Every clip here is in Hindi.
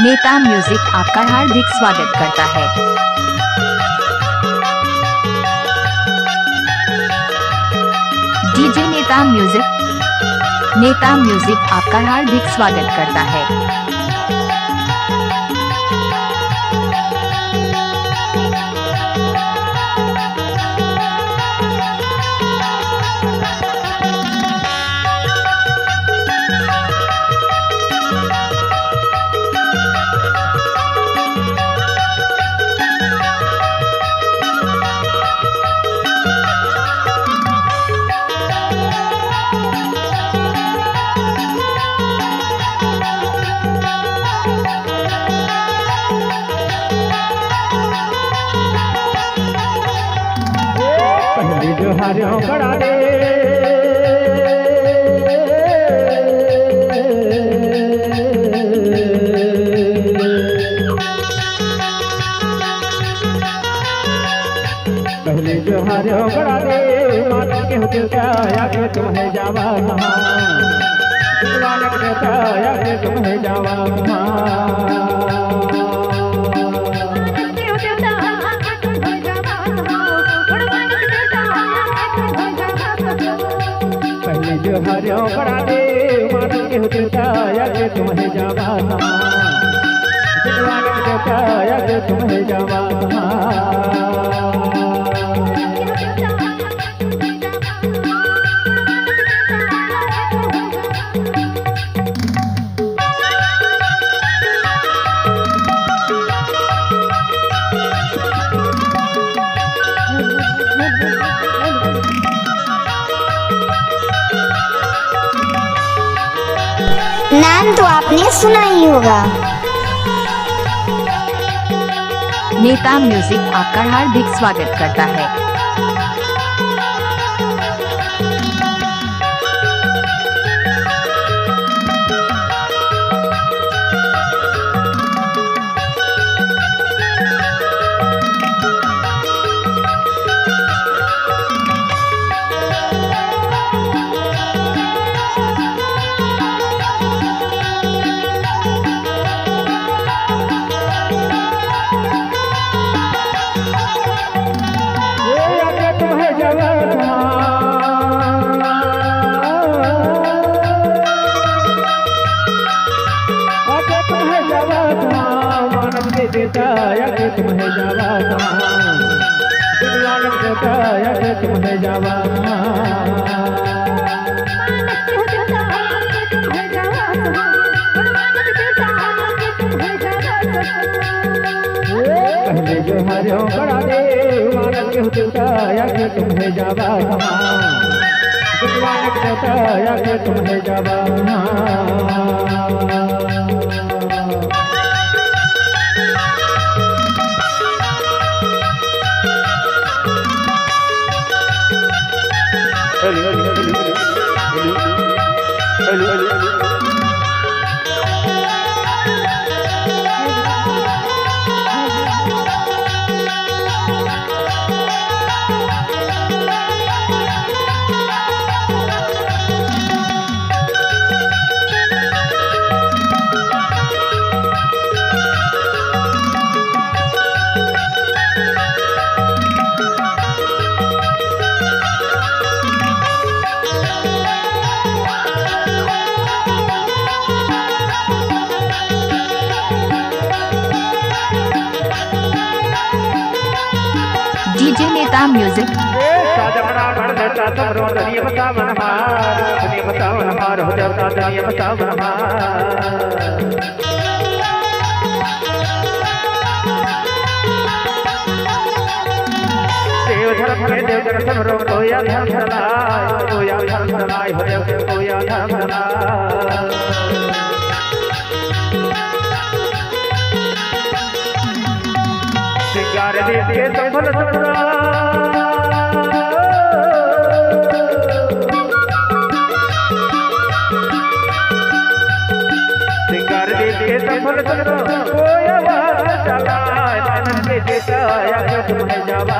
नेता म्यूजिक आपका हार्दिक स्वागत करता है। डीजे नेता म्यूजिक आपका हार्दिक स्वागत करता है। जो हरियों बड़ा दे पहले जो हरियों बड़ा दे माता के होता या के तुम्हें जावा मालिक देता या के तुम्हें जावा जो हरियों बड़ा दे माता के होता या के तुम्हें जावा मालिक देता या के तुम्हें जावा नाम तो आपने सुना ही होगा। नेता म्यूजिक आपका हार्दिक स्वागत करता है। देता या के तुम्हें जावा मालिक देता या के तुम्हें जावा पहले जो हरियों बड़ा दे मालिक के होता या के तुम्हें जावा मालिक देता या के तुम्हें जावा डीजे नेता म्यूजिक सिंगार देव के सफल सिंगार देव के सफल या तुम्हें जावा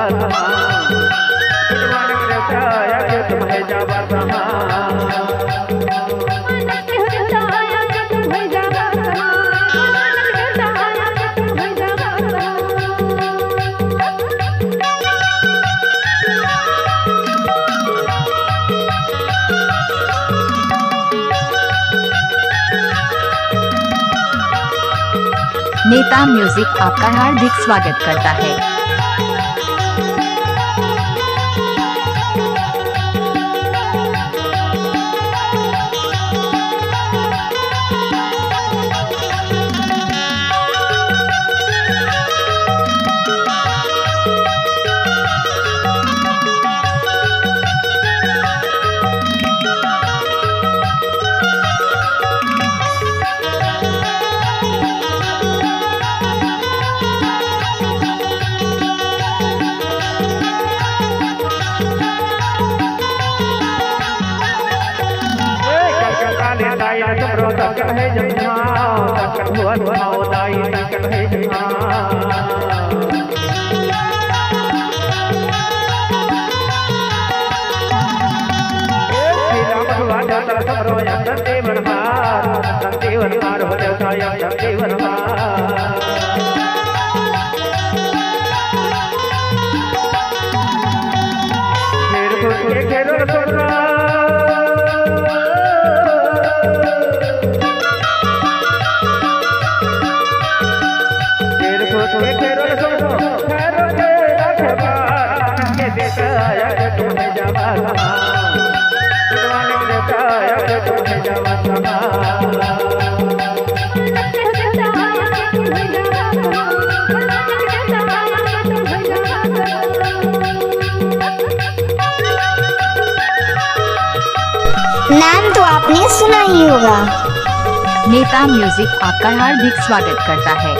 तुम्हें जावा नेता म्यूजिक आपका हार्दिक स्वागत करता है। तुमरो तक है जमा तक हुआ दाई तक है जमा राम भगवान जाता तुमरो यंत्र देवन मार हो जाता यंत्र देवन मार मेरे को ये खेलो सुनना नाम तो आपने सुना ही होगा। नेता म्यूजिक आपका हार्दिक स्वागत करता है।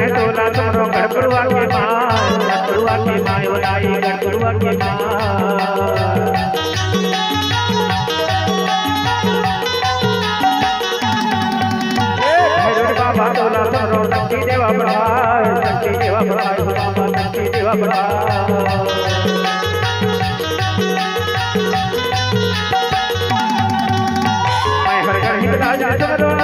तोला तुमरो गड़बड़ुआ के माय ओलाई गड़बड़ुआ के माय बाबा तोला तुमरो शक्ति देवा बढ़ाए बाबा शक्ति देवा बढ़ाए मैं हर घर ही राजा तुमरो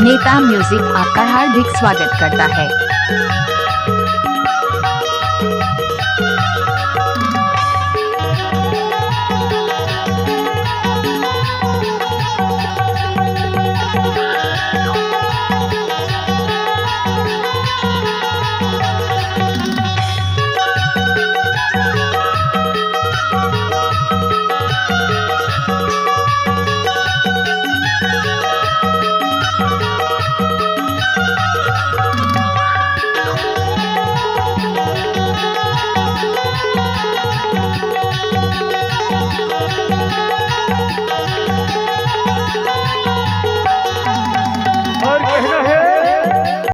नेता म्यूजिक आपका हार्दिक स्वागत करता है।